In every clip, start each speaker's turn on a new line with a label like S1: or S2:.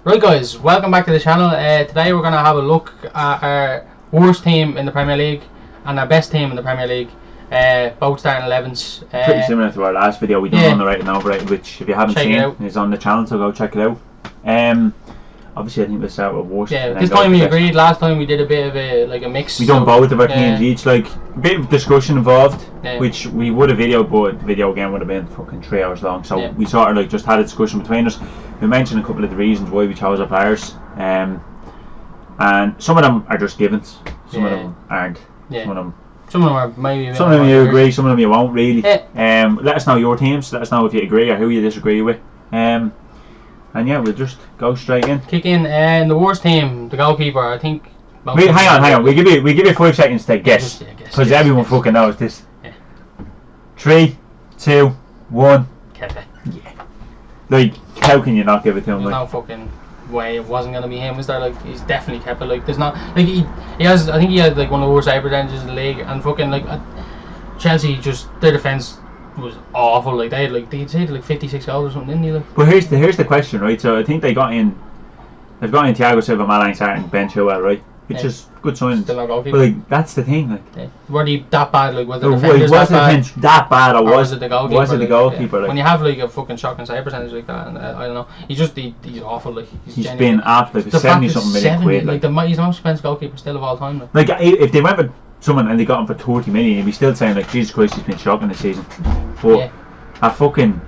S1: Right guys, welcome back to the channel. Today we're going to have a look at our worst team in the Premier League and our best team in the Premier League. Both starting 11s.
S2: Pretty similar to our last video we done on the Right and Over, which if you haven't seen is on the channel, so go check it out. Obviously I think we'll start with worst.
S1: Yeah, this time we agreed. Last time we did a bit of a mix.
S2: We done both of our teams each, like a bit of discussion involved, which we would have videoed, but the video again would have been fucking 3 hours long. So we sort of like just had a discussion between us. We mentioned a couple of the reasons why we chose our players, and some of them are just givens, some of them aren't.
S1: Some of them are maybe.
S2: Some of them you agree, some of them you won't really. Let us know your teams. Let us know if you agree or who you disagree with. And yeah, we'll just go straight in.
S1: Kick in, and the worst team, the goalkeeper. I think.
S2: Wait, hang on. We give you 5 seconds to guess, because everyone fucking knows this. 3, 2, 1.
S1: Kepa.
S2: Yeah. Like, how can you not give it to him?
S1: There's no fucking way it wasn't gonna be him. Was there? Like, he's definitely Kepa. Like, there's not. Like, he has. I think he had like one of the worst save percentages in the league, and fucking like Chelsea, just their defense was awful. Like they had like 56 goals or something, didn't they? Like?
S2: But here's the question, right? So I think they've got in Thiago Silva, Malang Sarr, Ben Chilwell, right? Which is good signs. But like that's the thing, like.
S1: Were they that bad? Like was the
S2: defenders that bad, or was
S1: it the goalkeeper?
S2: Was it the goalkeeper? Like,
S1: when you have like a fucking shocking save percentage like that, and I don't know, he's awful. Like he's
S2: been up like 70-something million quid.
S1: Like the most expensive goalkeeper still of all time.
S2: Like if they went with someone and they got him for 30 million, you'd be still saying like Jesus Christ, he's been shocking this season. But a fucking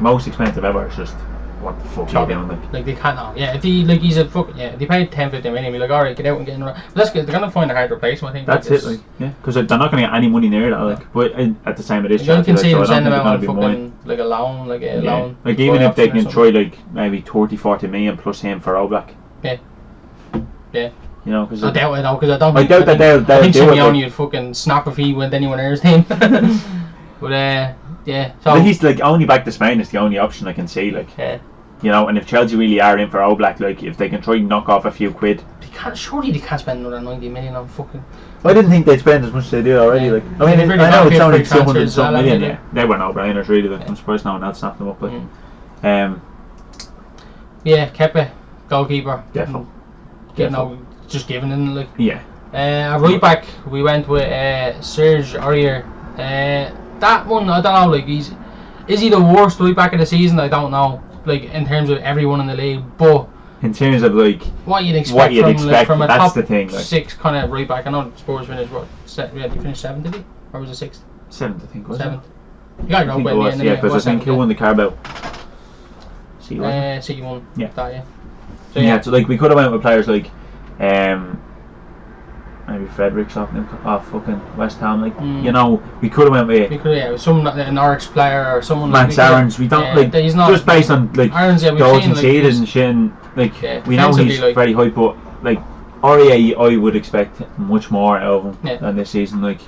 S2: most expensive ever, it's just what the fuck are you doing?
S1: Like they can't. If he like he's a fucking if they paid 10-15 million, be like, alright, get out and get in. They're gonna find a hard replacement. I think
S2: that's it. Like because they're not gonna get any money near that. Like, but at the time it is.
S1: You can see them send them out on fucking like a loan, loan.
S2: Like even if they can try like maybe 30-40 million plus him for Oblak.
S1: Yeah.
S2: You know, because
S1: I doubt it, because I doubt
S2: that they'll
S1: I think Simeone
S2: would
S1: fucking snap if he went anywhere near his team. But yeah. So
S2: he's like only back to Spain is the only option I can see. Like, you know, and if Chelsea really are in for Oblak, like if they can try and knock off a few quid,
S1: surely they can't spend another 90 million on fucking.
S2: I didn't think they'd spend as much as they do already. Like, I mean, I know it's only 200 something million. Yeah, they were no-brainers really. Like, I'm surprised no one else snapped them up. Like,
S1: yeah, Kepa, goalkeeper.
S2: Definitely.
S1: Just giving in, like.
S2: Yeah.
S1: Right back, we went with Serge Aurier. That one, I don't know. Like, is he the worst right back of the season? I don't know. Like in terms of everyone in the league, but
S2: in terms of like
S1: what you'd expect from a
S2: that's
S1: top
S2: the thing, like.
S1: 6 kind of right back. I know Spurs finished he finished 7th, did he? Or was it 6th?
S2: 7th, I think. Was
S1: 7th. You gotta know
S2: when the end. Yeah, because I think who won the Carabao?
S1: City won.
S2: Yeah.
S1: That,
S2: So like we could have went with players like maybe Fredericks off fucking West Ham, like you know, we could have went with
S1: some an Norwich player or someone
S2: Max Aarons. We don't like he's not just based on like goals conceded and shit. And, like we know he's very high, but like Aurier, I would expect much more out of him than this season. Like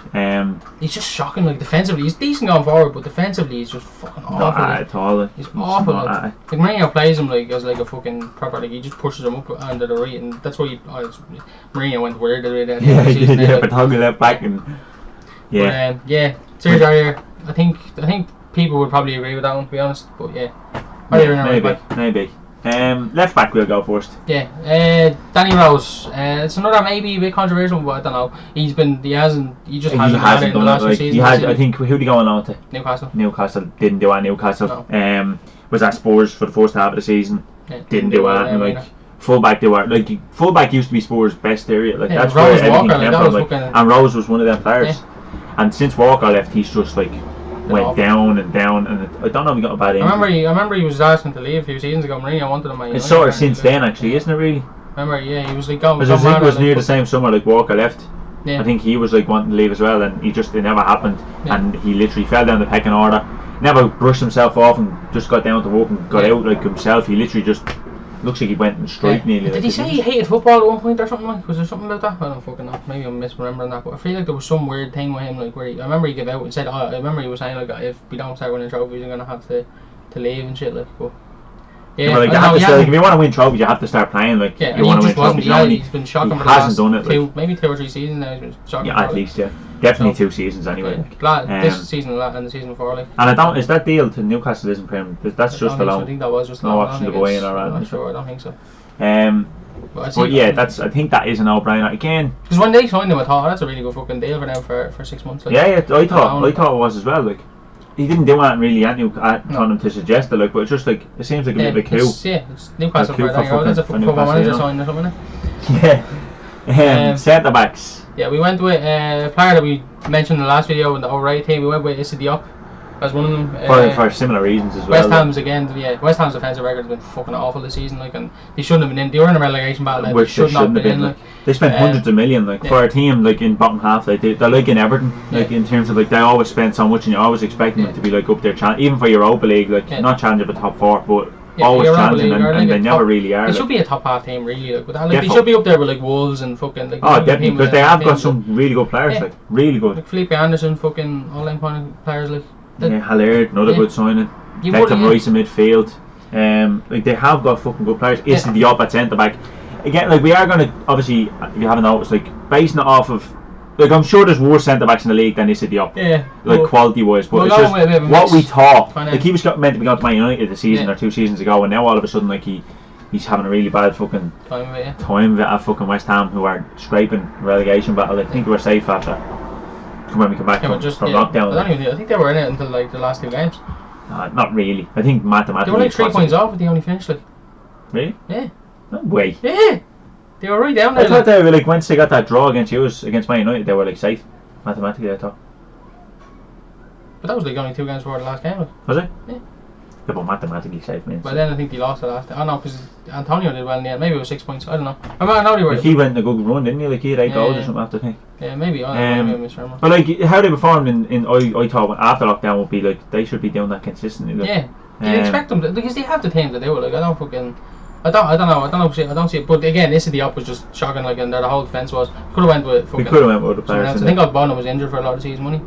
S1: he's just shocking. Like defensively, he's decent going forward, but defensively, he's just fucking awful.
S2: Not at all.
S1: He's awful. Like Mourinho plays him like as like a fucking proper. Like he just pushes him up under the right, and that's why Mourinho went weird the way that.
S2: But talking that back and
S1: Serge Aurier. I think people would probably agree with that one, to be honest. But
S2: maybe. Left back we'll go first.
S1: Danny Rose. It's another maybe a bit controversial, but I don't know. He just hasn't done it in the last few seasons.
S2: He had, I think, who did he go on to?
S1: Newcastle
S2: Didn't do at Newcastle. No. Was at Spurs for the first half of the season. Didn't do anything. Like fullback, fullback used to be Spurs' best area. Like that's where everything came from. Like, and Rose was one of them players. And since Walker left, he's just like went down and down, and I don't know if he got a bad injury.
S1: I remember he was asking to leave a few seasons ago. Mourinho wanted him.
S2: It's sort of since then, actually, isn't it? Really.
S1: Remember, he was like going.
S2: Because I think it was near the same summer like Walker left. I think he was like wanting to leave as well, and it never happened, and he literally fell down the pecking order. Never brushed himself off and just got down to work and got out like himself. He literally just looks like he went and strike nearly.
S1: Did he say he hated football at one point or something? Like, was there something about that? I don't fucking know. Maybe I'm misremembering that, but I feel like there was some weird thing with him, like where I remember he gave out and said, I remember he was saying like if we don't start winning trophies, I'm gonna have to leave and shit. Like, but Yeah,
S2: like, if you want to win trophies, you have to start playing. Like,
S1: yeah,
S2: you want to win trophies.
S1: He's been shocking.
S2: He hasn't done it. Like,
S1: maybe 2 or 3 seasons now. He's been shocking.
S2: Yeah, at least, yeah. Definitely 2 seasons anyway.
S1: Yeah. This season and the season before, like.
S2: And I don't. Is that deal to Newcastle isn't Prem? That's just a loan.
S1: I think that was just
S2: no option to go in or
S1: I'm not sure. I don't think so.
S2: But yeah, I think that is an no-brainer again.
S1: Because when they signed him, I thought that's a really good fucking deal for them for 6 months. Like,
S2: I thought it was as well. Like, he didn't do anything really at Newcastle to suggest it. Like, but it's just like it seems like a bit of a coup.
S1: It's Newcastle for that's a football manager signing or something.
S2: Yeah. Centre backs.
S1: Yeah, we went with a player that we mentioned in the last video in the overrated team. We went with Issa Diop as one of them.
S2: For similar reasons as well.
S1: West Ham's West Ham's defensive record has been fucking awful this season. Like, and they shouldn't have been in. They were in a relegation battle. Which they shouldn't have been in. Like,
S2: they spent hundreds of million. Like, for a team like in bottom half, like they're like in Everton. Like, in terms of like they always spend so much, and you're always expecting them to be like up there, even for Europa League. Like, not challenging the top 4, but always challenging, and they never really are.
S1: They should be a top half team, really. Like, with that, they should be up there with like Wolves and fucking. Like,
S2: definitely, because they have got some really good players. Like, really good.
S1: Like Felipe Anderson, fucking all them kind of players. Like,
S2: Haller, another good signing. Declan Rice in midfield. Like, they have got fucking good players. Issa Diop at centre back. Again, like, we are going to, obviously, if you haven't noticed, like, basing it off of, like, I'm sure there's worse centre backs in the league than Issa Diop.
S1: Yeah.
S2: Like, quality wise, but it's just what we thought. Like, he was meant to be going to Man United a season or 2 seasons ago, and now all of a sudden, like, he's having a really bad fucking time at fucking West Ham, who are scraping relegation battle. I think we're safe after. When we come back from lockdown.
S1: I think they were in it until like the last 2 games.
S2: Not really. I think mathematically.
S1: They were like 3 points off, but they only finished like.
S2: Really?
S1: Yeah.
S2: No way.
S1: Yeah. They were right down there.
S2: I thought they were like, once they got that draw against Man United, they were like safe. Mathematically, I thought.
S1: But that was like only 2 games before the last game.
S2: Was it?
S1: Yeah.
S2: Yeah, but mathematically safe, man.
S1: But then I think they lost the last. I don't know, because Antonio did well in the end. Maybe it was 6 points. I don't know. I know they were.
S2: Like, he went in a good run, didn't he? Like, he had 8 goals or something after, I think.
S1: Yeah, maybe. I don't know.
S2: But like, how they performed I thought after lockdown would be like they should be doing that consistently. Like,
S1: you expect them to, because they have the team to do it. Like, I don't see it. But again, Issa Diop was just shocking. Like, and the whole defense was. Could have went with.
S2: We could have went with the players.
S1: I think Ogbonna was injured for a lot of season money.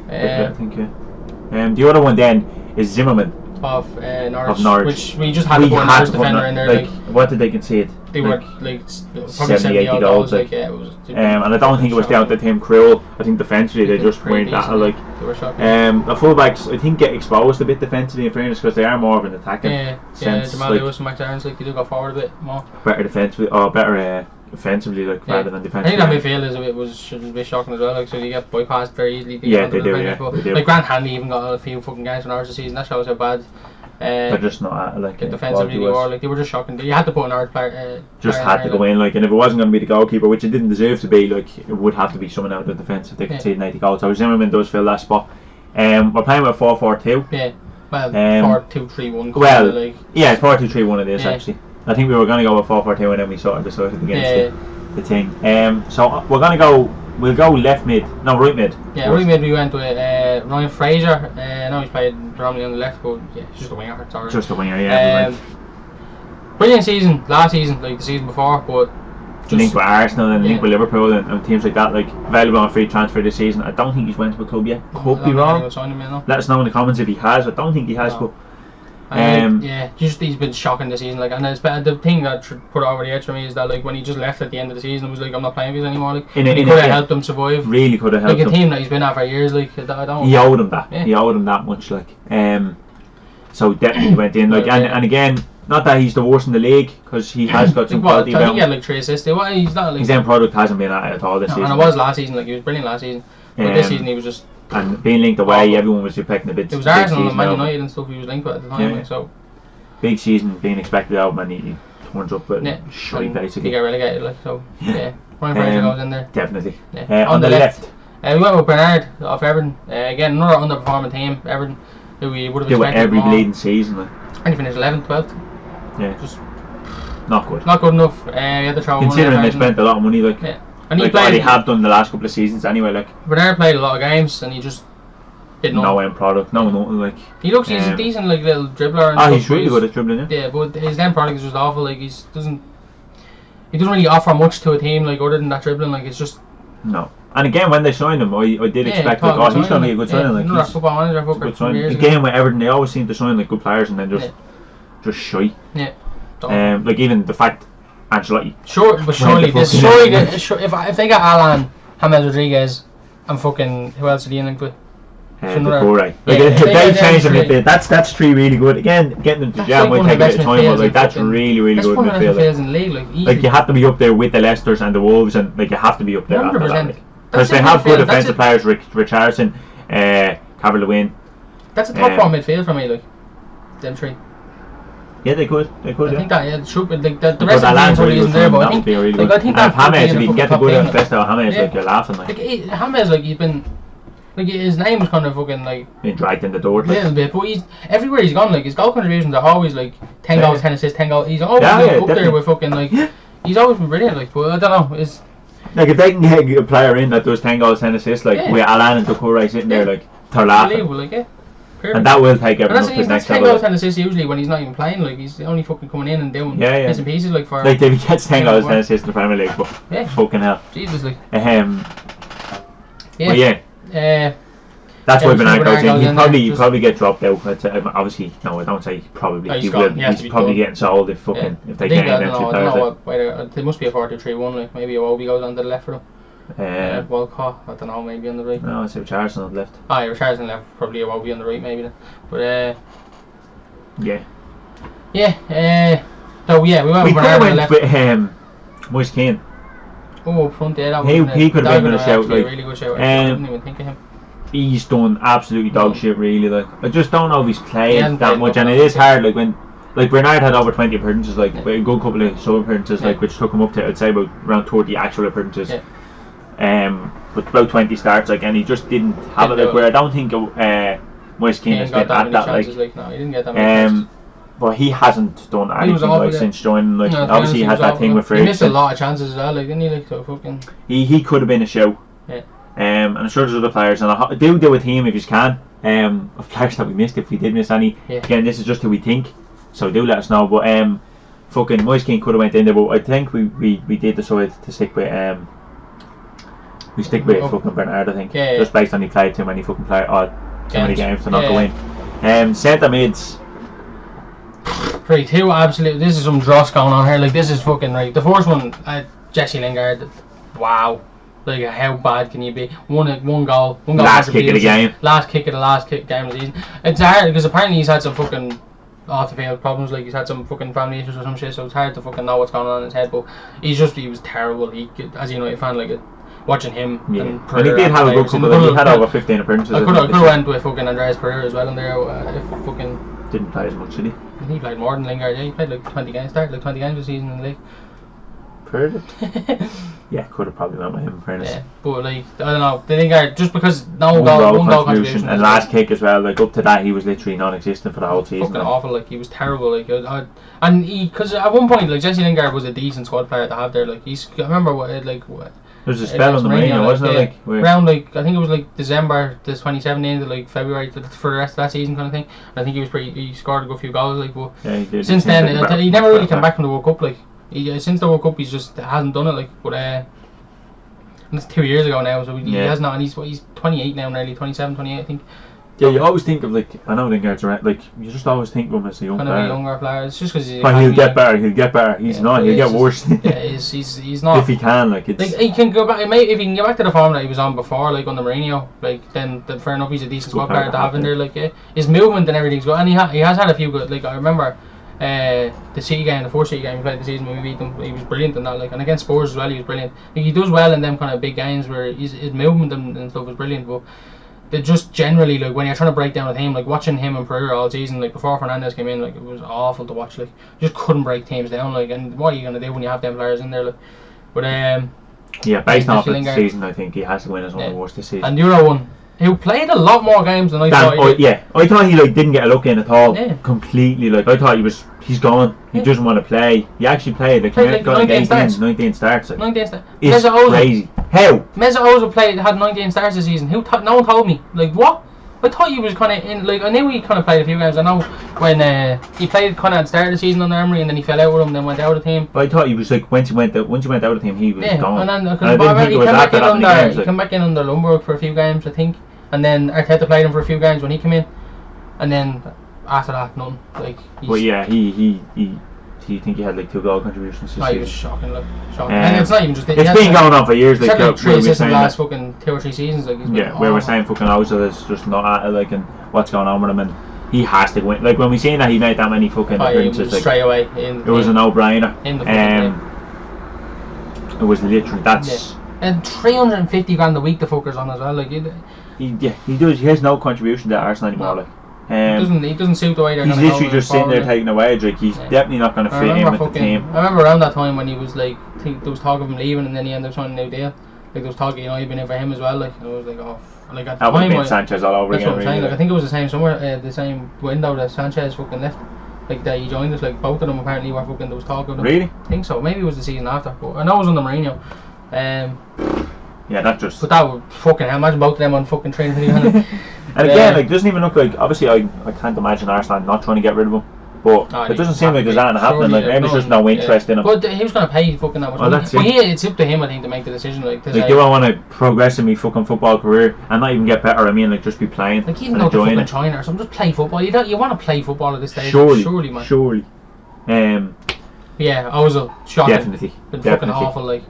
S2: I think the other one then is Zimmerman.
S1: Of Norwich, which we just had to put a Norwich defender in there.
S2: Like, what did they concede?
S1: They were like probably 70-80 goals. Like, yeah, it was.
S2: And I don't think it was down to Tim Krul. I think defensively they just weren't that. Like,
S1: they were shocking.
S2: The fullbacks I think get exposed a bit defensively, in fairness, because they are more of an attacking sense.
S1: Jamal Lewis and Max Aarons, like, they do go forward a bit more.
S2: Better defensively, or better offensively, like, rather than defensively.
S1: I think that midfield should be shocking as well. Like, so you get bypassed very easily.
S2: They do.
S1: Like, Grant Hanley even got a few fucking games for Norwich this season. That shows how bad.
S2: They're just not like
S1: defensively they were. Like, they were just shocking. You had to put an Norwich player.
S2: Just had to go in, like, and if it wasn't going to be the goalkeeper, which it didn't deserve to be, like, it would have to be someone out of the defence if they conceded 80 goals. So Zimmerman does fill that spot. We're playing with 4-4-2.
S1: Yeah. Well, 4-2-3-1.
S2: Well, like, yeah, 4-2-3-1 it is actually. I think we were going to go with 4-4-2 and then we sort of decided against the thing. So we're going to go. We'll go right mid.
S1: Yeah, right mid we went with Ryan Fraser. I know he's played predominantly on the left, but yeah, he's just a winger. Sorry.
S2: Just a winger, yeah.
S1: Brilliant season, last season, like the season before, but
S2: linked with Arsenal and linked with Liverpool and teams like that, like available on free transfer this season. I don't think he's went to a club yet. Could be wrong. Let us know in the comments if he has. I don't think he has, but.
S1: He's been shocking this season. Like, and the thing that put it over the edge for me is that, like, when he just left at the end of the season, it was like, I'm not playing with this anymore. Like, he could have helped them survive.
S2: Really could have helped
S1: them. Like a team that he's been at for years. Like, I don't.
S2: He owed him that. Yeah. He owed him that much. Like, so definitely went in. Like, and again, not that he's the worst in the league, because he has got some quality about him. I think
S1: he had like 3 assists. He's not like.
S2: His end product hasn't been at all this season.
S1: And it was last season. Like, he was brilliant last season. But this season he was just.
S2: And being linked away, everyone was expecting a bit.
S1: It was Arsenal and Man United and stuff he was linked with at the time. Like, so.
S2: Big season being expected out, man. He turns up with shite basically.
S1: He got relegated, like, so. Yeah. Ryan Fraser goes in there.
S2: Definitely.
S1: On the left. We went with Bernard off Everton. Again, another underperforming team. Everton, who we would have expected
S2: every bleeding season. Like.
S1: And he finished 11th, 12th.
S2: Yeah.
S1: Just
S2: not good.
S1: Not good enough. He had to throw
S2: considering they spent a lot of money, like.
S1: Yeah. And
S2: he played. They have done the last couple of seasons anyway, like.
S1: Bernard played a lot of games, and he just.
S2: No end product, nothing like.
S1: He's a decent like little dribbler. And
S2: he's really good at dribbling.
S1: Yeah, but his end product is just awful. Like, he doesn't really offer much to a team, like, other than that dribbling. Like, it's just.
S2: No. And again, when they signed him, I did expect like, he's gonna be a good signing. Like,
S1: another football manager.
S2: Good signing. Again, with Everton, they always seem to sign like good players and then just just shy.
S1: Yeah.
S2: Like even the fact Ancelotti.
S1: Sure, but surely if they got Alan, James Rodriguez, and fucking who else are they linked with?
S2: Decore. Like if they change them midfield, that's 3 really good. Again, getting them to gel might take a bit of time, but like that's really good midfield.
S1: In league,
S2: like you have to be up there with the Leicesters and the Wolves, and like you have to be up there after that. Because they have good defensive players, Richarlison, Calvert-Lewin.
S1: That's a top 4 midfield for me, like them 3.
S2: Yeah, they could. I
S1: think that it should be like the rest of the team probably isn't there, but I think
S2: James, if you get the good best out of James, like you're laughing like.
S1: James, like he's been. Like his name is kind of fucking like
S2: being dragged in the door
S1: a little bit, but he's everywhere he's gone. Like his goal contributions are always like 10 goals, 10 assists, 10 goals. He's always up there with fucking like. He's always been brilliant. Like, but I don't know. It's
S2: like if they can get a player in that does 10 goals, 10 assists, like with Alan and Doucouré sitting there, like they're laughing.
S1: Like,
S2: and that will take everyone up to the next level.
S1: 10 goals, 10 assists usually when he's not even playing. Like he's only fucking coming in and doing bits and pieces. Like for
S2: like if he gets 10 goals, 10 assists in the Premier League, but fucking hell.
S1: Jesus, like.
S2: But that's why Bernard goes in. He'd probably get dropped out. Obviously, no, I don't say probably. He's probably getting sold if they can't.
S1: I don't know. There must be a 4-2-3-1. Like maybe Iwobi goes on the left for them. Walcott, I don't know, maybe on the right.
S2: No, I say Richarlison on the left.
S1: Richarlison left, probably Iwobi on the right, maybe. Then. But so we went
S2: with Moise Kean.
S1: Oh, up front there. That
S2: he could have been a shout.
S1: Like, a really good shout. I didn't even think of him.
S2: He's done absolutely dog shit, really. Like I just don't know if he's played that much, and it is hard. Like when, like Bernard had over 20 appearances, like a good couple of sub appearances, like which took him up to I'd say about around 30 actual appearances. But about 20 starts, like, and he just didn't have it. Like where I don't think Moise Kean has been at that. Like
S1: no, he didn't get that many chances.
S2: But he hasn't done anything like since joining. Like obviously he had that thing with Ferguson.
S1: He missed a lot of chances as well. Like didn't he? Like so fucking.
S2: He could have been a show. And I'm sure there's other players, and I'll do with him if you can. Of players that we missed, if we did miss any. Again, this is just who we think, so do let us know. But fucking Moise Kean could have went in there, but I think we did decide to stick with fucking Bernard. I think just based on he played too many fucking too many games to not go in. Centre mids.
S1: 3-2, absolutely. This is some dross going on here. Like this is fucking right. The first one, Jesse Lingard. Wow. Like how bad can you be? One goal.
S2: Last kick of the game.
S1: Last kick of the game of the season. It's hard because apparently he's had some fucking off the field problems. Like he's had some fucking family issues or some shit. So it's hard to fucking know what's going on in his head. But he was terrible. He, as you know, you fan like watching him. And
S2: he did have a good couple. He had over 15 appearances.
S1: I could have went with fucking Andreas Pereira as well in there. If fucking
S2: didn't play as much, did he?
S1: He played more than Lingard. Yeah, he played like 20 games. Started like 20 games this season in the league.
S2: Yeah, could have probably went with him in fairness.
S1: Yeah, but like I don't know, the Lingard just because one goal contribution
S2: and last kick as well. Like up to that, he was literally non-existent for the whole season.
S1: Fucking awful. Like he was terrible. Like and he because at one point like Jesse Lingard was a decent squad player to have there. Like I remember what. There
S2: was a spell on the Mourinho, wasn't it? Like
S1: around like I think it was like December 2017 to like February for the rest of that season kind of thing. And I think he scored a good few goals. Like but
S2: he did.
S1: Since then he never really came back from the World Cup. Like. Since the World Cup, he's just hasn't done it. Like, but that's 2 years ago now, so he has not. And he's 28 now, nearly 27, 28, I think.
S2: Yeah, you always think of like I know Lingard's right. Like you just always think of him as a young player.
S1: A younger player. It's just because
S2: he'll get better. He's not. He'll get worse.
S1: Yeah, he's not.
S2: If he can, like it's.
S1: Like he can go back. If he can get back to the form that he was on before, like under Mourinho, like then fair enough. He's a decent squad player to have in there. Like his movement and everything's good, and he has had a few good. Like I remember. The City game, the first City game he played the season when we beat them, he was brilliant in that. Like, and against Spurs as well, he was brilliant. Like, he does well in them kind of big games where his movement and stuff was brilliant. But they just generally like when you're trying to break down with him, like watching him and Pereira all season, like before Fernandes came in, like it was awful to watch. Like, you just couldn't break teams down. Like, and what are you gonna do when you have them players in there? Like, but
S2: yeah, based off of the season, I think he has to win as one of the worst this season.
S1: And the other one. He played a lot more games than I thought he did.
S2: Yeah, I thought he like didn't get a look in at all. Yeah. Completely. Like I thought he's gone. He doesn't want to play. He actually played. Like he got 19 starts. Like. 19 starts. It's crazy. How?
S1: Mesut Ozil had 19 starts this season. No one told me. Like what? I thought he was kind of in. Like I knew he kind of played a few games. I know when he played kind of at the start of the season under Emery, and then he fell out with him, then went out of the team.
S2: But I thought he was like once he went out of the team, he was gone.
S1: And then he came back in under Lundberg for a few games, I think, and then Arteta played him for a few games when he came in, and then after that, nothing. Like,
S2: well, yeah, he think he had like 2 goal contributions.
S1: He was shocking, like shocking. And it's not even just.
S2: It's been going on for years.
S1: Like 3 assists in the last fucking 2 or 3 seasons. Like,
S2: where we're saying fucking Ozil is just not at it, like, and what's going on with him, and he has to win. Like when we seen that he made that many fucking appearances, like,
S1: straight away.
S2: It was a no-brainer. It was literally
S1: and 350 grand a week the fucker's on as well. Like
S2: he does. He has no contribution to Arsenal anymore. Like.
S1: He doesn't suit the way they're.
S2: He's literally just sitting there taking a wage. Like he's definitely not going to fit in with the team.
S1: I remember around that time when he was like, there was talk of him leaving, and then he ended up signing a new deal. Like there was talk, you'd been in for him as well. Like and I was like, oh, like at the time,
S2: been Sanchez all over again.
S1: That's what I'm saying. Like I think it was the same summer, the same window that Sanchez fucking left. Like that he joined us. Like both of them apparently were fucking. There was talk of them.
S2: Really?
S1: I think so. Maybe it was the season after. But I know it was under Mourinho.
S2: Yeah, that just.
S1: But that would fucking hell. Imagine both of them on fucking training.
S2: And again, like, doesn't even look like. Obviously, I can't imagine Arsenal not trying to get rid of him. But it doesn't seem like there's anything happening. Like maybe there's just no interest in him.
S1: But he was going to pay fucking that much money. But it's up to him, I think, to make the decision. Like
S2: do I want to progress in my fucking football career and not even get better? I mean, like just be playing.
S1: Like even go to fucking China or something, just play football. You want to play football at this stage?
S2: Surely, man.
S1: Surely. Yeah, I was shocking.
S2: Definitely.
S1: Been fucking awful, like.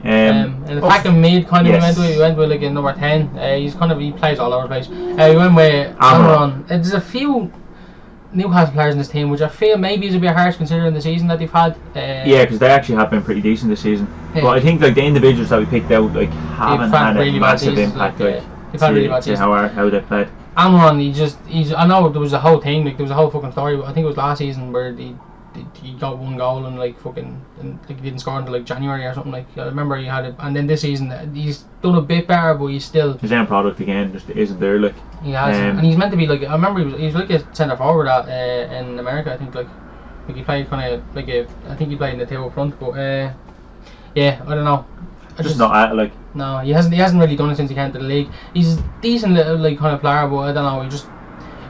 S1: And the attacking mid kind of we went with like a number 10. He plays all over the place. We went with Almiron. There's a few Newcastle players in this team which I feel maybe is a bit harsh considering the season that they've had.
S2: Yeah, because they actually have been pretty decent this season. But I think like the individuals that we picked out like haven't had a massive impact. Like how they played.
S1: Almiron, I know there was a whole thing, like there was a whole fucking story. But I think it was last season where he got 1 goal and like he didn't score until like January or something. Like I remember he had it, and then this season he's done a bit better, but he's still
S2: his end product again just isn't there. Like
S1: he has, and he's meant to be like I remember he was like a centre forward in America. I think like he played kind of like I think he played in the 2 up front, but yeah, I don't know.
S2: Just not at it, like.
S1: No, he hasn't really done it since he came to the league. He's a decent little like kind of player, but I don't know.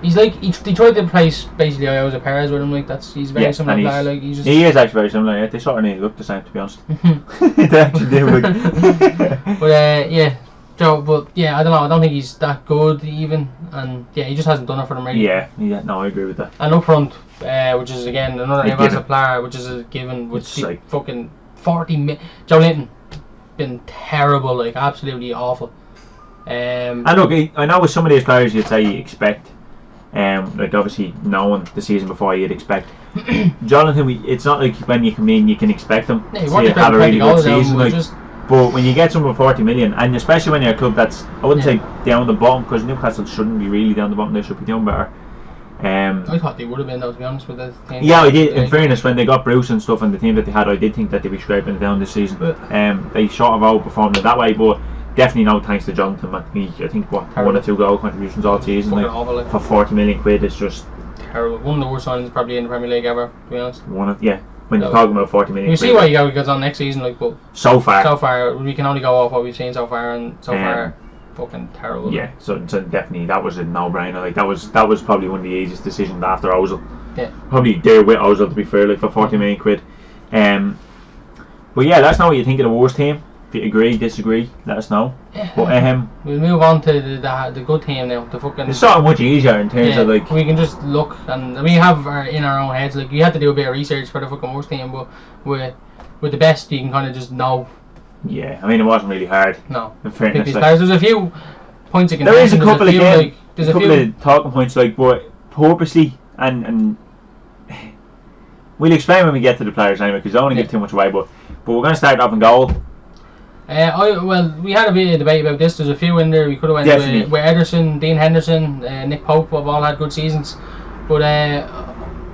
S1: He's like they tried to replace basically Jose Perez with him. Like he's very similar player. Like
S2: he is actually very similar. Yeah, they sort of look the same, to be honest. They actually do. Like.
S1: But yeah, I don't know. I don't think he's that good even, and yeah, he just hasn't done it for them really.
S2: Yeah. No, I agree with that.
S1: And up front, which is again another Newcastle player, which is a given, which is like fucking 40. Joe Linton been terrible, like absolutely awful.
S2: And look, I know with some of these players you'd say you expect. Like obviously knowing the season before you'd expect Jonathan, it's not like when you come in you can expect them to have a really good season, like, but when you get someone 40 million, and especially when you're a club that's, I wouldn't say down the bottom, because Newcastle shouldn't be really down the bottom, they should be doing better.
S1: I thought they would have been, though, to be honest with the team.
S2: Yeah, I did. In fairness, when they got Bruce and stuff and the team that they had, I did think that they'd be scraping it down this season. They sort of outperformed it that way, but definitely no thanks to Jonathan, man. I think 1 or 2 goal contributions all season, like, for 40 million quid is just
S1: terrible. One of the worst signings probably in the Premier League ever, to be honest.
S2: When you're talking about 40 million.
S1: You see why he goes on next season, like, but
S2: so far
S1: we can only go off what we've seen so far, and so far fucking terrible.
S2: Yeah, so definitely that was a no-brainer. Like that was probably one of the easiest decisions after Ozil.
S1: Yeah.
S2: Probably there with Ozil, to be fair, like for 40 million quid. But yeah, let us know what you think of the worst team. If you agree, disagree, let us know.
S1: Yeah.
S2: But
S1: we'll move on to the good team now. The fucking.
S2: It's sort of much easier in terms of like.
S1: We can just look, and we have in our own heads. Like you had to do a bit of research for the fucking worst team, but with the best, you can kind of just know.
S2: Yeah, I mean it wasn't really hard.
S1: No.
S2: In fairness,
S1: like, there's a few points you can.
S2: There is a couple of talking points, like, but purposely and we'll explain when we get to the players anyway, because I don't want to give too much away. But we're going to start off in goal.
S1: We had a bit of debate about this. There's a few in there. We could have went with Ederson, Dean Henderson, Nick Pope. Have all had good seasons, but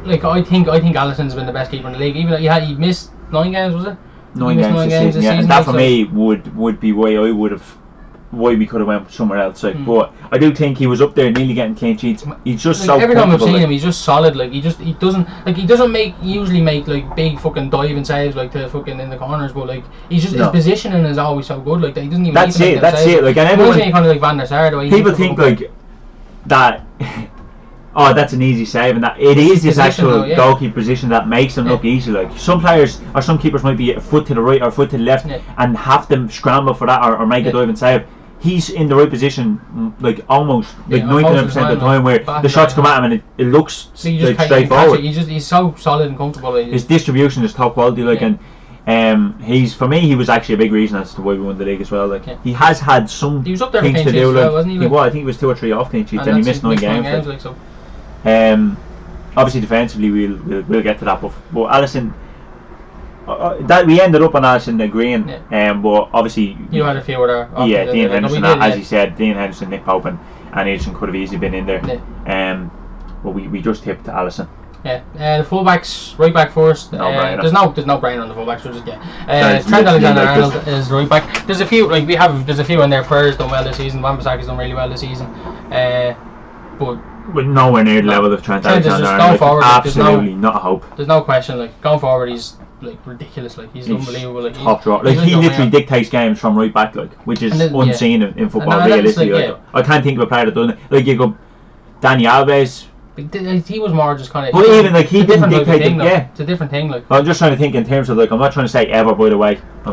S1: like I think Alisson's been the best keeper in the league. Even though he missed 9 games, was it?
S2: 9 games this season, and that for me would be why we could have went somewhere else. Like, but I do think he was up there nearly getting clean sheets. He's just so
S1: every time I've seen him, he's just solid. Like he doesn't usually make like big fucking diving saves like to fucking in the corners, but like he's just his positioning is always so good. Like he doesn't even. That's it.
S2: Like, and everyone
S1: kind of like Van der Sar.
S2: People think like that. Oh, that's an easy save, and that it is this actual goalkeeper position that makes them look easy. Like some players or some keepers might be a foot to the right or a foot to the left and have them scramble for that or make a diving save. he's in the right position, like almost like 99% of the time, where the shots come at him and it looks like straightforward.
S1: He's so solid and comfortable.
S2: His distribution is top quality, like, and he's, for me, he was actually a big reason as to why we won the league as well. Like, he has had some
S1: he was up there
S2: things to do. Like,
S1: wasn't he?
S2: I think he was 2 or 3 off clean sheets, and he missed 9 games.
S1: Like, so.
S2: Obviously, defensively, we'll get to that, but Alisson. That we ended up on Alisson agreeing, but obviously
S1: you had a few other
S2: Dean Henderson, as you said, Dean Henderson, Nick Pope, and Ederson could have easily been in there. But we just tipped Alisson.
S1: Yeah, the fullbacks, right back first. There's no brainer on the fullbacks. So just Trent Alexander-Arnold is right back. There's a few there's a few in there. Ferrer's done well this season. Wan-Bissaka's done really well this season. But
S2: nowhere near the level of Trent Alexander-Arnold.
S1: Forward,
S2: absolutely not a hope.
S1: There's no question. Like, going forward, he's like ridiculous. Like, he's unbelievable. Like,
S2: top draw. Like, he literally dictates games from right back. Like, which is unseen in football. Realistically, I can't think of a player that doesn't. Like, you go Dani Alves.
S1: He was more just kind of.
S2: But even like he didn't dictate it. Yeah,
S1: it's a different thing. Like,
S2: I'm just trying to think in terms of, like, I'm not trying to say ever, by the way.
S1: He's a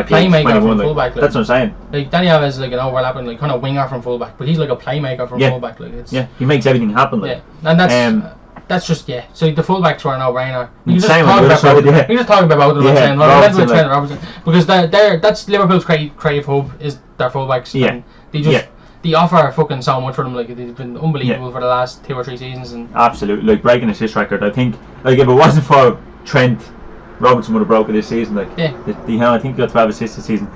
S1: playmaker from fullback.
S2: That's what I'm saying.
S1: Like, Dani Alves is like an overlapping, like, kind of winger from fullback, but he's like a playmaker from fullback. Like, it's,
S2: he makes everything happen. Like.
S1: Yeah, and that's just So the fullbacks were a no-brainer. You just talk about both of them. Robertson, because that's Liverpool's creative hub is their fullbacks.
S2: Yeah,
S1: and they just. They offer fucking so much for them. Like, they've been unbelievable for the last 2 or 3 seasons. And
S2: absolutely, like, breaking assist record. I think, like, if it wasn't for Trent, Robertson would have broken this season. Like, I think he got 12 assists this season.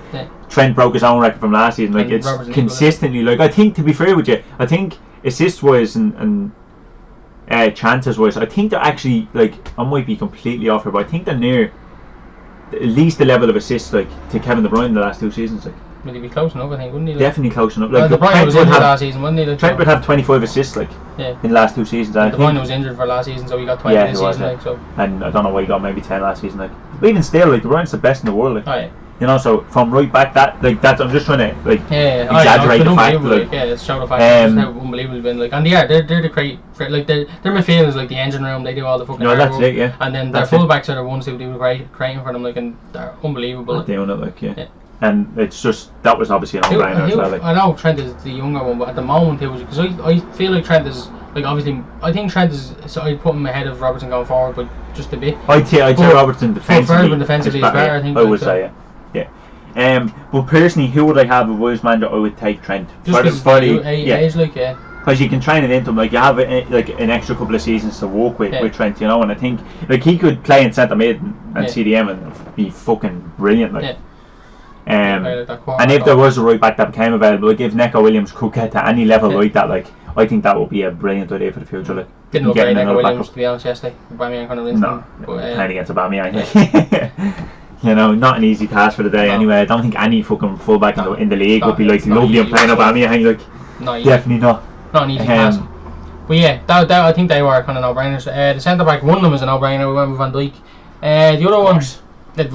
S2: Trent broke his own record from last season. Like, it's Robertson consistently. Like, I think, to be fair with you, I think assist wise and chances wise, I think they're actually, like, I might be completely off here, but I think they're near at least the level of assists, like, to Kevin De Bruyne in the last 2 seasons. Like,
S1: would he be close enough? I think, wouldn't he? Like,
S2: definitely close enough. Like,
S1: De Bruyne was injured last season, wasn't he? Like,
S2: Trent would have 25 assists, like, in the last 2 seasons. De
S1: Bruyne was injured for last season, so he got 20 this season. Like, so.
S2: And I don't know why he got maybe 10 last season. Like, but even still, like, De Bruyne's the best in the world. Like, you know, so from right back, that's I'm just trying to, like, exaggerate the fact. Like,
S1: it's show the fact how unbelievable it's been. Like, and they're the great, like, their midfield is like the engine room. They do all the fucking hard work.
S2: It, yeah.
S1: And then their fullbacks are the ones who do creating for them, like, and they're unbelievable.
S2: They're doing it, like, And it's just, that was obviously an no-brainer as well. Like.
S1: I know Trent is the younger one, but at the moment it was, because I feel like Trent is, like, obviously, I think Trent is, so I'd put him ahead of Robertson going forward, but just a bit.
S2: I'd say Robertson
S1: defensively is better, I think.
S2: I would say, yeah. But personally, who would I have if I was manager? I would take Trent.
S1: Just because age, like,
S2: because you can train it into him, like, you have like an extra couple of seasons to work with Trent, you know, and I think, like, he could play in centre mid and CDM and be fucking brilliant, like. And if there was a right back that became available, like, if Neco Williams could get to any level like that, like, I think that would be a brilliant idea for the future. Like,
S1: didn't look like Neco Williams, to be honest, yesterday. Aubameyang kind of wins them.
S2: Playing against Aubameyang. You know, not an easy task for the day. Anyway, I don't think any fucking fullback in the league would be like lovely and playing Aubameyang. Like, definitely not.
S1: Not an easy task. But yeah, that I think they were kind of no-brainers. The centre back, one of them is a no-brainer. We went with Van Dijk. The other ones. Let's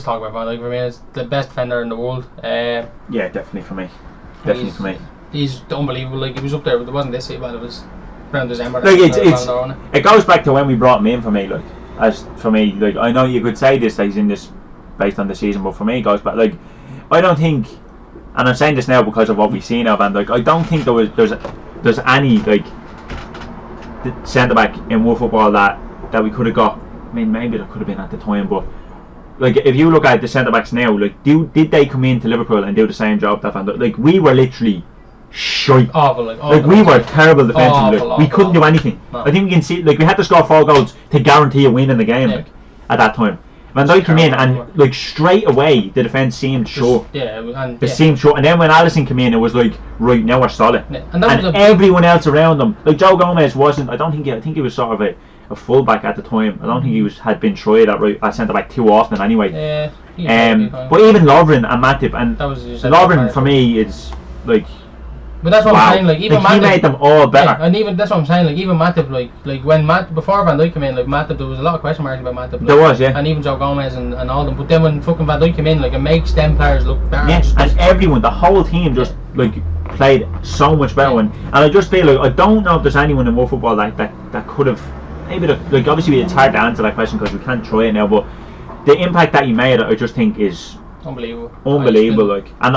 S1: talk about Van Dijk. For me, he's the best defender in the world.
S2: Yeah, definitely for me.
S1: He's unbelievable. Like, he was up there, but it wasn't this year, but it was around December.
S2: Like, it goes back to when we brought him in. For me, like, I know you could say this, that he's in this based on the season, but for me, it goes back. Like, I don't think, and I'm saying this now because of what we've seen of Van Dijk, I don't think there's any, like, centre back in world football that we could have got. I mean, maybe there could have been at the time, but. Like, if you look at the centre backs now, like, did they come into Liverpool and do the same job that Van Dijk? Like, we were literally shite.
S1: Awful,
S2: like we were terrible defensively. We couldn't do anything. No. I think we can see, like, we had to score 4 goals to guarantee a win in the game. Like, at that time, Van Dijk came in and, like, straight away the defence seemed short. It seemed short. And then when Alisson came in, it was like, right, now we're solid. And everyone else around them, like, Joe Gomez wasn't. I think he was sort of a fullback at the time. I don't think he had been tried at centre back too often anyway. But even Lovren and Matip, and Lovren for me is like.
S1: But that's what I'm saying. Like, even Matip,
S2: he made them all better.
S1: And even that's what I'm saying. Like, even Matip, like when before Van Dijk came in, like, Matip, there was a lot of question marks about Matip. Like,
S2: there was, yeah.
S1: And even Joe Gomez and all them. But then when fucking Van Dijk came in, like, it makes them players look better.
S2: Yeah, and everyone, the whole team just like played so much better. And I just feel like I don't know if there's anyone in world football that could have. Maybe obviously it's hard to answer that question because we can't try it now, but the impact that he made, I just think is Unbelievable, like, and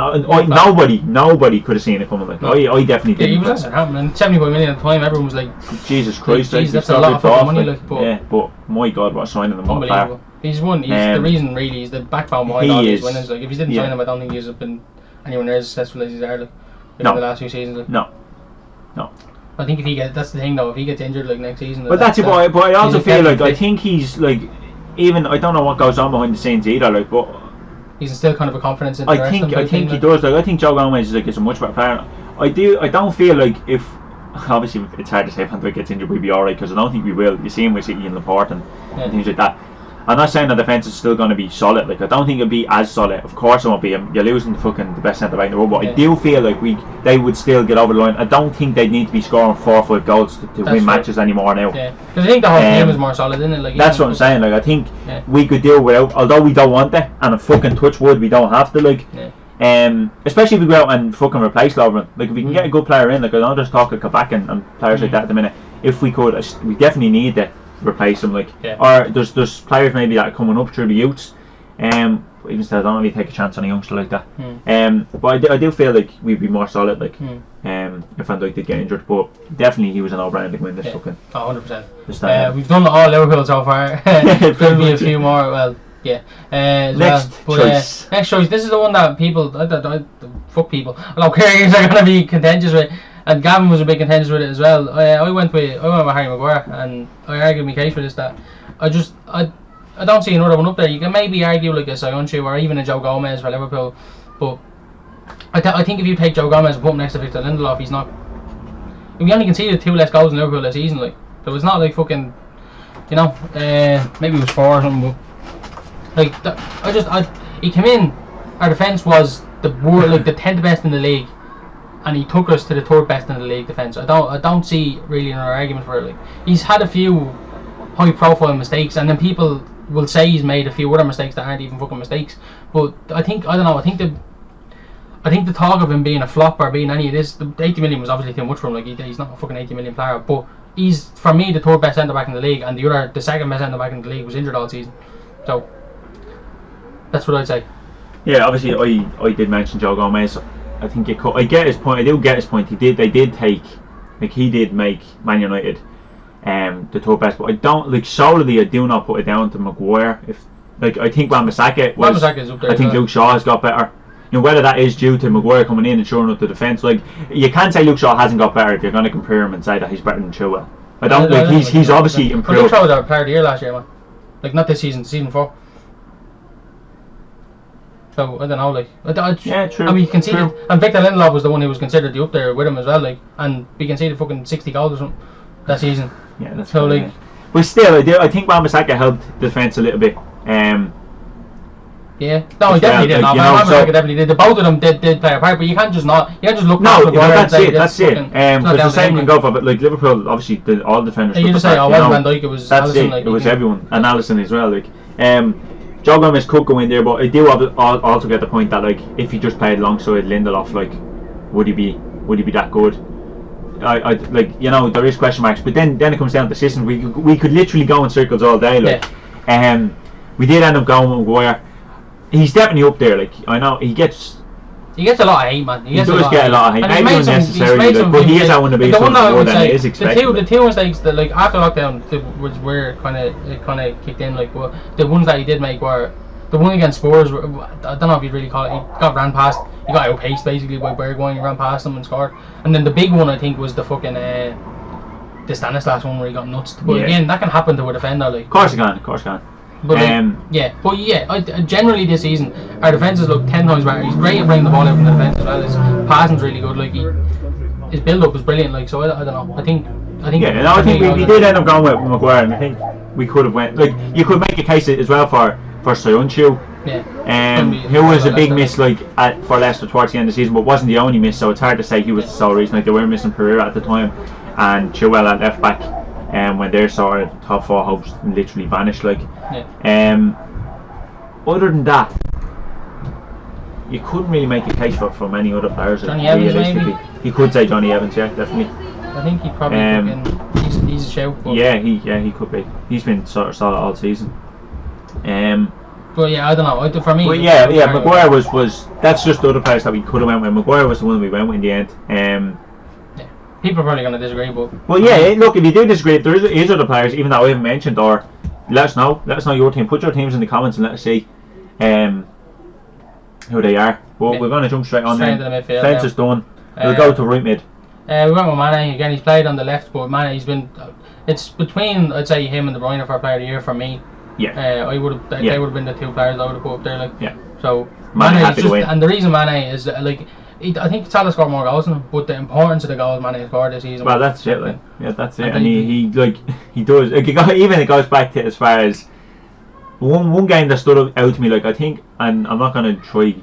S2: nobody could have seen it coming. Like, no. I definitely didn't.
S1: He was at Southampton, and 75 million at the time. Everyone was like,
S2: Jesus Christ,
S1: like, that's a lot of fucking money. Like,
S2: but my God, what a signing him!
S1: Unbelievable. He's the reason, really. He's the backbone behind all these winners. Like, if he didn't sign him, I don't think he'd have been anywhere near as successful as he's are. Like, in the last few seasons. Like.
S2: No.
S1: I think that's the thing though. If he gets injured like next season,
S2: but that's it. But I also feel like I think he's like, even I don't know what goes on behind the scenes either. Like, but
S1: he's still kind of a confidence in
S2: I think he does. Like, I think Joe Gomez is a much better player. I don't feel like if obviously it's hard to say if Van Dijk gets injured we'll be alright, because I don't think we will. You see him with City and Laporte and things like that. I'm not saying the defence is still going to be solid. Like, I don't think it'll be as solid. Of course it won't be. You're losing the best centre back in the world, but I do feel like they would still get over the line. I don't think they need to be scoring 4 or 5 goals to win matches anymore now.
S1: Yeah, because I think the whole team is more solid, isn't it? Like,
S2: that's what I'm saying. Like, I think we could do without, although we don't want it, and a fucking touch wood, we don't have to. Like, especially if we go out and fucking replace Lovren. Like, if we can get a good player in, like, I don't just talk like Kabak and players like that at the minute. If we could, we definitely need to replace them. Like, or there's players maybe that are coming up through the youths. Even still, I don't really take a chance on a youngster like that. But I do feel like we'd be more solid. Like, if Van Dijk did get injured, but definitely he was an no-brainer to win this fucking.
S1: 100%. We've done all Liverpool so far. There'll be a few more. Well. Yeah. Next choice. Next choice. This is the one that people, fuck people. I don't care if they're gonna be contentious with, and Gavin was a bit contentious with it as well. I went with Harry Maguire, and I argued my case for this that I don't see another one up there. You can maybe argue like a Soyuncu or even a Joe Gomez for Liverpool, but I think if you take Joe Gomez and put him next to Victor Lindelof, he's not. We only conceded 2 less goals in Liverpool this season, like, so it's not like fucking, maybe it was 4 or something, but. Like, he came in, our defence was the 10th best in the league, and he took us to the 3rd best in the league defence. I don't see really another argument for it. Like, he's had a few high profile mistakes, and then people will say he's made a few other mistakes that aren't even fucking mistakes. But I think the talk of him being a flop or being any of this, the 80 million was obviously too much for him. Like, he's not a fucking 80 million player, but he's, for me, the 3rd best centre back in the league, and the 2nd best centre back in the league was injured all season. So that's what I'd say.
S2: Yeah, obviously I did mention Joe Gomez. I think I get his point. I do get his point. They did take, like, he did make Man United the 3rd best, but I don't, like, solidly I do not put it down to Maguire. If, like, I think Wan-Bissaka
S1: is up there.
S2: I think Luke Shaw has got better. Whether that is due to Maguire coming in and shoring up the defence, like, you can't say Luke Shaw hasn't got better if you're going to compare him and say that he's better than Chilwell. I don't like he's obviously improved.
S1: But Luke Shaw was our player of the year last year, man. Like, not this season, season 4. So I don't know, like,
S2: yeah, true.
S1: I mean, you conceded, and Victor Lindelof was the one who was considered to be up there with him as well, like, and we conceded fucking 60 goals or something that season.
S2: Yeah, that's
S1: so funny,
S2: like. But still, I think Wan-Bissaka helped the defence a little bit.
S1: Yeah, no, he definitely did. Wan-Bissaka definitely did. The both of them did play a part, but you can't just look.
S2: No, that's it. That's it. Because the same can go for, but like Liverpool, obviously, all the defenders.
S1: You just say, it wasn't Van Dijk, it was Alisson.
S2: It was everyone, and Alisson as well. Like, Joe Gomez could go in there, but I do also get the point that, like, if he just played alongside Lindelof, like, would he be that good? I like, there is question marks, but then it comes down to systems. We could literally go in circles all day, like. We did end up going with Maguire. He's definitely up there. Like, I know he gets
S1: a lot of hate, man. He
S2: does get a lot of hate. Maybe unnecessarily, but he is one of the biggest more than he is expected.
S1: The two mistakes that, like, after lockdown, which were kind of kicked in, like, but the ones that he did make were the one against Spurs. I don't know if you'd really call it. He got ran past. He got outpaced basically by Bergwijn. He ran past him and scored. And then the big one, I think, was the fucking the Stanislas one where he got nuts. But again, that can happen to a defender. Like,
S2: of course it can.
S1: But generally this season our defences look 10 times better. He's great at bringing the ball out from the defence as well. His passing's really good. Like, his build up was brilliant. Like, so I don't know. I think
S2: we did end up going with Maguire, and I think we could have went. Like, you could make a case as well for Soyuncu. Who was a big miss, like, for Leicester towards the end of the season, but wasn't the only miss. So it's hard to say he was the sole reason. Like, they were missing Pereira at the time, and Chilwell at left back. When their sort of top 4 hopes literally vanished, like. Other than that, you couldn't really make a case for many other players.
S1: Johnny Evans, maybe.
S2: You could say Johnny Evans, yeah, definitely.
S1: I think he probably he's a shout.
S2: But he could be. He's been sort of solid all season.
S1: But But yeah, I don't know. For me,
S2: but Maguire was that's just the other players that we could have went with. Maguire was the one we went with in the end.
S1: People are probably going to disagree, but
S2: well, yeah. Look, if you do disagree, if there is other players, even that I haven't mentioned, or let us know. Let us know your team. Put your teams in the comments and let us see who they are. But we're going to jump straight on.
S1: Straight into the midfield.
S2: Defence is done. We'll go to right mid.
S1: We went with Mane again. He's played on the left, but Mane, he's been. It's between, I'd say, him and De Bruyne for Player of the Year for me.
S2: Yeah.
S1: They would have been the two players I would have put up there. Like.
S2: Yeah.
S1: So
S2: Mane happy to win.
S1: And the reason Mane is like. I think Salah scored more goals than him, but the importance of the goals Mane scored this season.
S2: Well, that's it, like. Yeah, that's it. And he does. Like, it goes back to as far as one game that stood out to me. Like, I think, and I'm not gonna try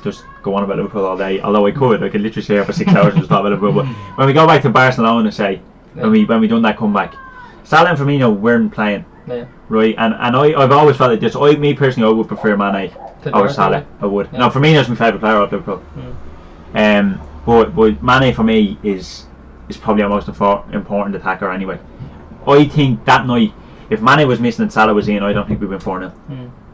S2: just go on about Liverpool all day. Although I could literally stay here for 6 hours and just talk about Liverpool. But when we go back to Barcelona, say when we done that comeback, Salah and Firmino weren't playing.
S1: Yeah.
S2: Right, and I've always felt like this. Me personally, I would prefer Mane over Salah. I would. Yeah. No, Firmino's my favourite player of Liverpool. But Mane for me is probably our most important attacker anyway. I think that night, if Mane was missing and Salah was in, I don't think we'd been 4-0.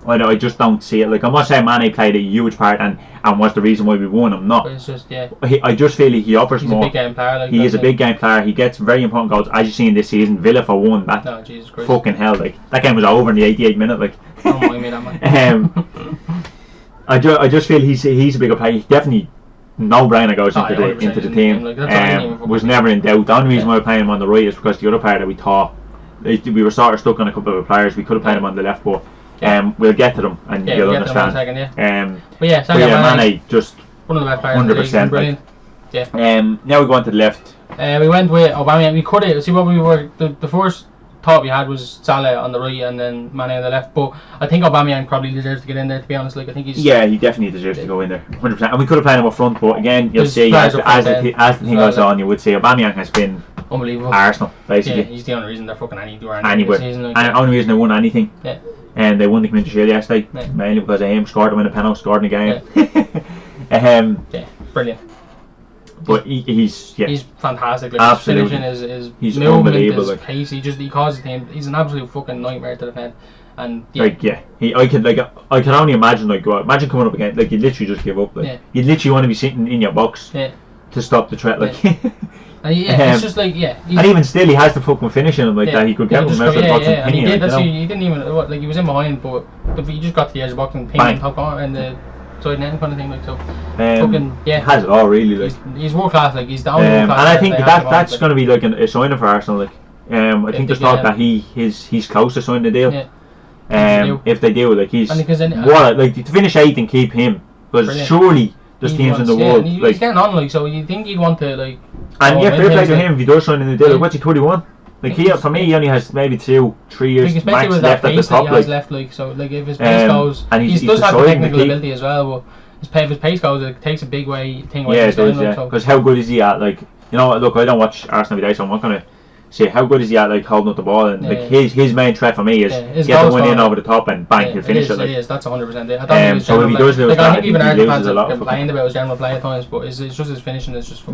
S2: I just don't see it. Like, I'm not saying Mane played a huge part and was the reason why we won. I'm not.
S1: But it's just
S2: I just feel he offers more.
S1: He's a big game player.
S2: He is a big game player. He gets very important goals, as you've seen this season. Villa for one. That
S1: Jesus Christ.
S2: Fucking hell! Like, that game was over in the 88th minute. Like.
S1: Don't mind me that man.
S2: I just feel he's a bigger player. He definitely. No brainer goes into the team. Was never in doubt. The only reason why we're playing him on the right is because the other player that we thought we were sort of stuck on a couple of players. We could have played him on the left, but we'll get to them and you'll understand. Mane just
S1: one of the best players. 100%. Brilliant. Yeah.
S2: Now we go on to the left.
S1: We went with Aubameyang. We could have see what we were. The first thought we had was Salah on the right and then Mane on the left, but I think Aubameyang probably deserves to get in there, to be honest. Like, I think he
S2: definitely deserves to go in there 100%, and we could have played him up front, but again you'll see as the thing goes on, you would say Aubameyang has been
S1: unbelievable.
S2: Arsenal basically.
S1: He's the only reason they're fucking anywhere
S2: season, and the only reason they won anything. And they won the Community Shield yesterday mainly because of him. Scored to win a penalty, scored in the game.
S1: Brilliant.
S2: But he's
S1: fantastic. Like,
S2: absolutely.
S1: His finishing is
S2: he's
S1: movement,
S2: unbelievable.
S1: His pace. He causes the team. He's an absolute fucking nightmare to defend. And
S2: I can only imagine imagine coming up again. Like, you'd literally just give up. Like, you'd literally want to be sitting in your box to stop the threat. Like,
S1: it's just like
S2: and even still, he has the fucking finish in him like that. He could get him out of the box and ping him.
S1: He didn't even he was in behind, but he just got to the edge of the box and pinged him top corner and the side net kind of thing. Like, so
S2: has it all really. Like,
S1: he's world class. Like, he's the only
S2: and I think that's going to be like a signing for Arsenal. Like, I think there's talk that he's close to signing the deal. If they do, like, he's like to finish 8th and keep him, because surely there's teams in the world.
S1: He's getting on, like, so you think he'd want to like.
S2: And fair play to him if he does sign in the deal. Like, what's he 21? Like, for me, he only has maybe 2-3 years max left at the top.
S1: So like if his pace goes, and he does have the technical ability as well, but if his pace goes, it takes a big thing away.
S2: Yeah, it does. Yeah, because how good is he at, like, look, I don't watch Arsenal every day, so I'm not gonna say how good is he at, like, holding up the ball, and like his main threat for me is get the one in over the top and bang, he'll finish it. Like,
S1: that's 100% it. I don't think
S2: so if he does lose that, I think he loses a lot.
S1: Complained about his general play at times, but it's just his finishing is just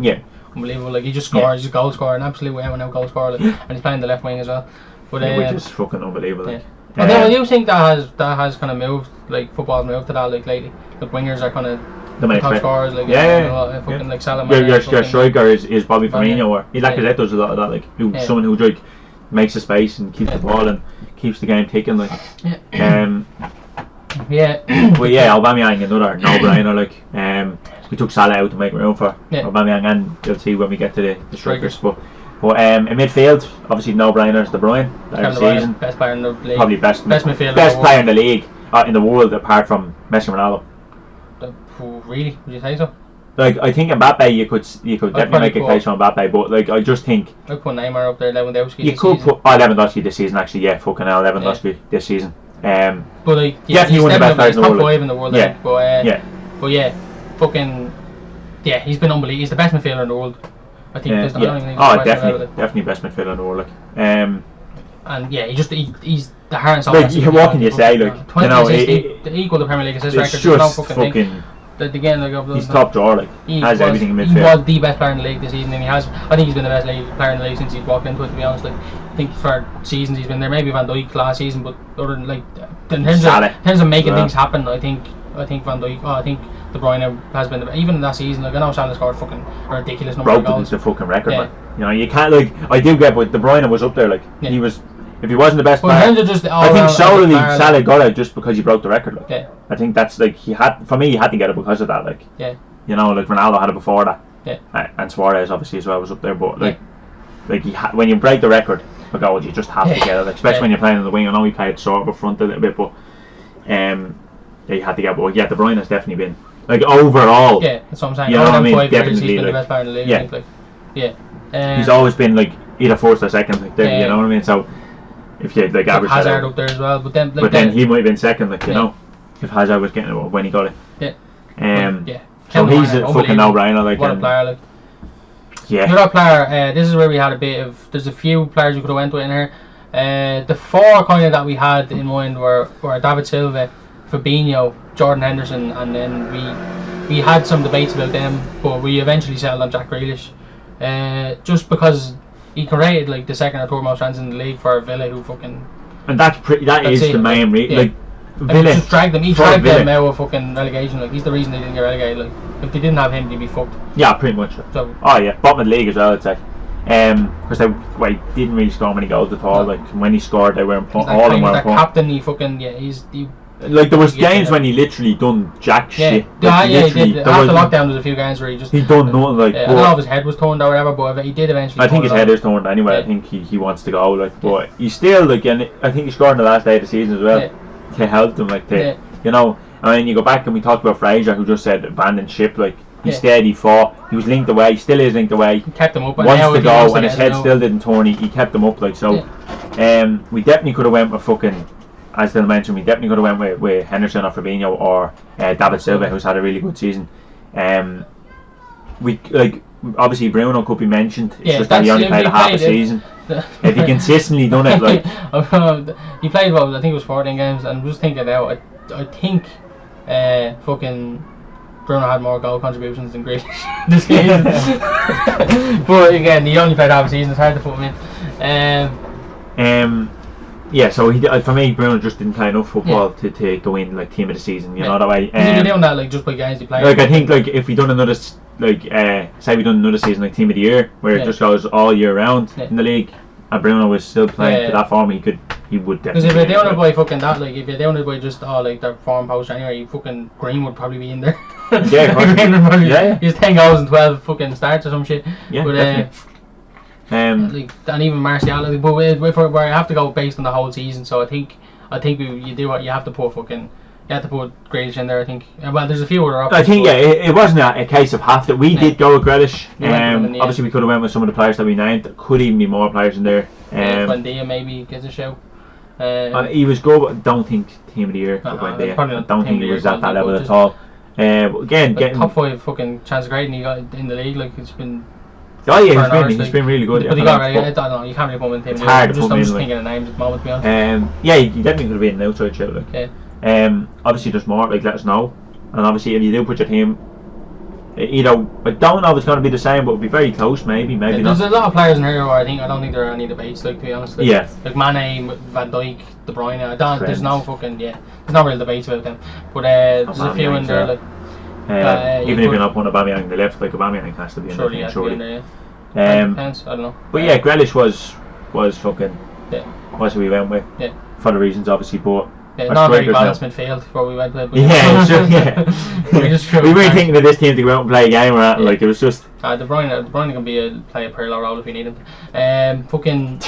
S1: unbelievable. Like, he just scores, he's a goal scorer, an absolute out goal scorer, like, and he's playing the left wing as well. But
S2: which is fucking unbelievable. Like.
S1: I do think that has kind of moved, like, football's moved to that, like, lately. Like, wingers are kind of the top scorers, like, fucking like Salah.
S2: Your striker is Bobby Firmino, or Lacazette does a lot of that, like, someone who like makes the space and keeps the ball and keeps the game ticking, like. But Aubameyang another no-brainer, like. We took Salah out to make room for Aubameyang, and you'll see when we get to the strikers. But in midfield, obviously no-brainers, De Bruyne, season.
S1: Best player in the league.
S2: Probably best
S1: midfielder.
S2: Best player in the league, in the world, apart from Messi and Ronaldo.
S1: Really? Would you say so?
S2: Like, I think Mbappe, you could definitely make a case for Mbappe, but like, I just think
S1: I'd put Neymar up there, Lewandowski.
S2: You could put Lewandowski this season, actually. Yeah, fucking hell, Lewandowski this season.
S1: But like,
S2: definitely one of the best players in the world.
S1: Top 5 in the world. He's been unbelievable. He's the best midfielder in the world. I think.
S2: Definitely best midfielder in the world. Like,
S1: and he's the heart and soul.
S2: Like, what can you say? Like,
S1: 20 assists, equal the Premier League assist record.
S2: It's just fucking
S1: that again, like
S2: he's top drawer, like he has everything in midfield.
S1: He was the best player in the league this season, and I think he's been the best player in the league since he's walked into it. To be honest, like I think for seasons he's been there. Maybe Van Dijk last season, but other than like in terms of making things happen, I think Van Dijk. I think De Bruyne has been even in that season. Like I know Salah scored fucking a ridiculous number of goals.
S2: Broke the fucking record, man. You know, you can't like. I do get, but De Bruyne was up there. Like he was. If he wasn't the best player, I think solely Salah got it just because he broke the record. Like.
S1: Yeah.
S2: I think that's like he had to get it because of that. Like.
S1: Yeah.
S2: You know, like Ronaldo had it before that.
S1: Yeah.
S2: And Suarez obviously as well was up there, but like when you break the record for goals, you just have to get it. Like, especially when you're playing on the wing. I know he played sort of up front a little bit, but you had to get. But yeah, De Bruyne has definitely been like overall.
S1: Yeah, that's what I'm saying.
S2: You know what I mean?
S1: Definitely, he's been the best player in the league.
S2: Yeah.
S1: I think, like, yeah.
S2: He's always been like either first or second. Like, you know what I mean? So. If you like average
S1: Hazard up there as well, but then
S2: he might have been second, like you know, if Hazard was getting it when he got it.
S1: Yeah.
S2: So he's a fucking no-brainer, like.
S1: What a player, like.
S2: Yeah.
S1: Another player. This is where we had a bit of. There's a few players we could have went with in here. The four kind of that we had in mind were David Silva, Fabinho, Jordan Henderson, and then we had some debates about them, but we eventually settled on Jack Grealish, just because. He created like the second or third most runs in the league for Villa, who fucking.
S2: And that is the main reason. Like
S1: Villa, just dragged them. He dragged them out of fucking relegation. Like he's the reason they didn't get relegated. Like if they didn't have him, they'd be fucked.
S2: Yeah, pretty much.
S1: So.
S2: Oh yeah, bottom of the league as well. I'd say. Because they didn't really score many goals at all. Like when he scored, they were important. All of them were important.
S1: Captain, he fucking he.
S2: Like there was games when he literally done jack shit.
S1: Like, he did. After lockdown, there's a few games where he
S2: done nothing. Like
S1: I don't know if his head was turned or whatever, but he did eventually.
S2: I think his head is turned anyway. I think he wants to go. Like, but he's still like, and I think he scored in the last day of the season as well to help them. Like, you know, I mean, you go back and we talked about Fraser, who just said abandon ship. Like he stayed, he fought, he was linked away, he still is linked away.
S1: He kept them up.
S2: Wants to go, and his head still didn't turn. He kept them up. Like so, we definitely could have went with fucking. As Phil mentioned, we definitely could have went with Henderson or Fabinho or David Silva, who's had a really good season. We like obviously Bruno could be mentioned. It's just that he only played a half a season. If he consistently done it, like
S1: he played well, I think it was 14 games, and I'm just thinking now, I think fucking Bruno had more goal contributions than Grealish this season. But again, he only played half a season. It's hard to put him in.
S2: Yeah, so for me, Bruno just didn't play enough football to go in like team of the season. You know that way.
S1: He's been doing that like just by games he played.
S2: Like I think like if we done another like say we done another season like team of the year where it just goes all year round in the league, and Bruno was still playing to that form, he would definitely.
S1: Because if you're doing it by fucking that, like if you're doing it by just like their form post anyway, fucking Green would probably be in there.
S2: Yeah,
S1: he's 10 goals and 12 fucking starts or some shit.
S2: Yeah, but,
S1: like, and even Martial, like, but where I have to go based on the whole season. So I think you do what you have to put Grealish in there. I think. Well, there's a few other options.
S2: I think it wasn't a case of have to. We did go with Grealish. Obviously we could have went with some of the players that we named. There could even be more players in there.
S1: Buendia maybe gets a shout.
S2: He was good, but I don't think team of the year. Buendia. I don't think he was at that level at all. Again, getting
S1: top 5 fucking chance of grading he got in the league. Like it's been.
S2: Oh yeah, he's been really good.
S1: But he got I don't know. You can't really put him in team.
S2: It's hard to put him in.
S1: I'm just thinking of names at the moment, to be honest.
S2: Yeah, he definitely could have been an outside shout. Like. Obviously, there's more. Like, let us know. And obviously, if you do put your team, I don't know if it's going to be the same, but it'll be very close. Maybe not.
S1: There's a lot of players in here where I don't think there are any debates. Like, to be honest. Like, like Mane, Van Dijk, De Bruyne. There's no fucking there's no real debates about them. But there's a few in there. Like,
S2: even if you're not putting Aubameyang on the left, like Aubameyang has to be in there. Surely.
S1: Depends, I don't know.
S2: But yeah, Grealish was fucking. Was who we went with.
S1: Yeah.
S2: For the reasons, obviously, but.
S1: Not very balanced midfield before we went with.
S2: We weren't thinking of this team to go out and play a game or that. Like it was just.
S1: De Bruyne can play a parallel role if you need him. Fucking.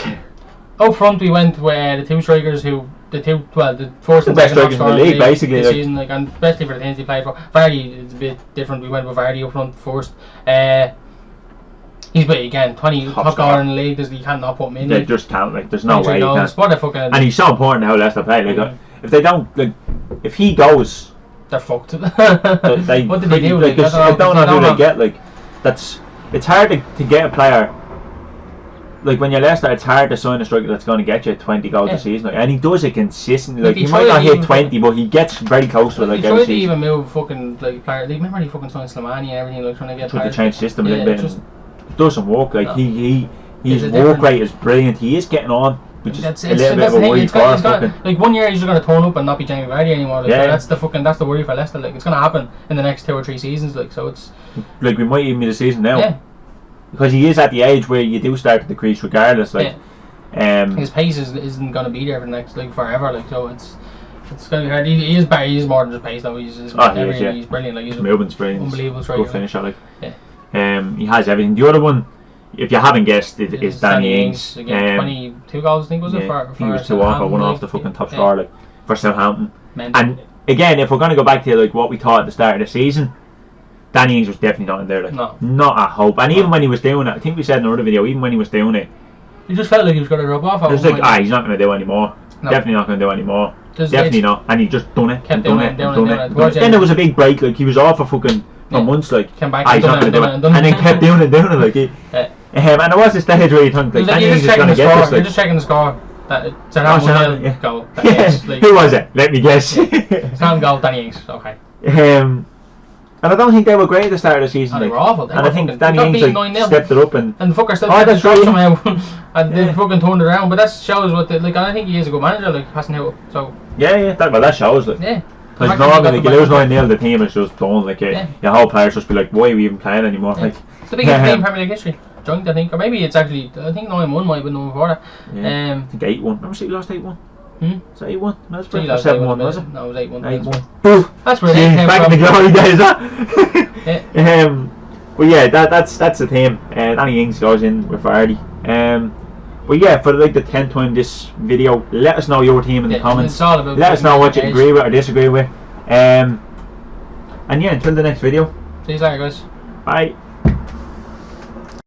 S1: Up front, we went with the two strikers the first and
S2: best strikers in the league, basically.
S1: This season, and especially for the teams he played for. Vardy is a bit different. We went with Vardy up front first. He's again 20 top scorer in the league. You can't not put him in.
S2: They just can't. Like there's no way.
S1: And
S2: he's so important how Leicester play. Like if they don't, like if he goes,
S1: they're fucked.
S2: What did they do? I don't know who they get. Like it's hard to get a player like when you're Leicester, it's hard to sign a striker that's going to get you 20 goals a season, like, and he does it consistently. Like he might not hit 20, but he gets very close to it. Like
S1: he tried to even move fucking like players. Like, remember he fucking signed Slimani and everything, like trying to get.
S2: Trying to change system a little bit. Just, it doesn't work. Like his work rate is brilliant. He is getting on, which is a little bit of a worry for us.
S1: Like 1 year he's just going to turn up and not be Jamie Vardy anymore. Like, so that's the worry for Leicester. Like it's going to happen in the next 2 or 3 seasons. Like so it's
S2: like we might even be the season now. Yeah. Because he is at the age where you do start to decrease regardless. Like his pace isn't going to be there for the next like forever. Like so it's going to be hard. He is better. He's more than just pace though. He's brilliant. Like he's movement's brilliant.
S1: Unbelievable striker.
S2: Good finisher. Like he has everything. The other one, if you haven't guessed, is Danny Ings.
S1: 22 goals, I think, was it?
S2: He was 2 off, or 1 off the fucking top scorer, like for Southampton. And again, if we're going to go back to like what we thought at the start of the season, Danny Ings was definitely not in there. Like not a hope. And even when he was doing it, I think we said in another video, even when he was doing it,
S1: he just felt like he was going to drop off.
S2: It was like, he's not going to do anymore. Definitely not going to do anymore. Definitely not. And he just done it.
S1: Kept doing it.
S2: Then there was a big break. Like he was off for fucking. For months, like,
S1: came back
S2: he's not going to do it, and then kept doing it, like, and there was a stage where you thought, like, Danny Ings is going to get this, like,
S1: you're just checking the score, Southampton goal,
S2: who was it? Let me guess.
S1: Southampton goal, Danny Ings, okay.
S2: And I don't think they were great at the start of the season,
S1: they were awful,
S2: and I think Danny Ings, like, stepped it up, and
S1: Fucker still got the shot somehow, and they fucking turned it around, but that shows what, like, I think he is a good manager, like, passing out, so.
S2: Yeah, that shows, like. Because normally, like, you lose 9-0, the team is just done. Like, your whole players just be like, why are we even playing anymore? Like,
S1: it's the biggest game in Premier League history. Joint, I think, or maybe it's actually. I think 9-1 might have been the one before that.
S2: I think 8-1. Remember City lost 8-1? Was it 8-1? No, it was
S1: 7-1,
S2: was it?
S1: No, it was 8-1.
S2: 8-1.
S1: That's where they came
S2: back
S1: from.
S2: in the glory days, huh? But yeah, that's the team. Danny Ings goes in with Vardy. But yeah, for like the 10th time this video, let us know your team in the comments. Let us know what you agree with or disagree with. And yeah, until the next video.
S1: See you later, guys.
S2: Bye.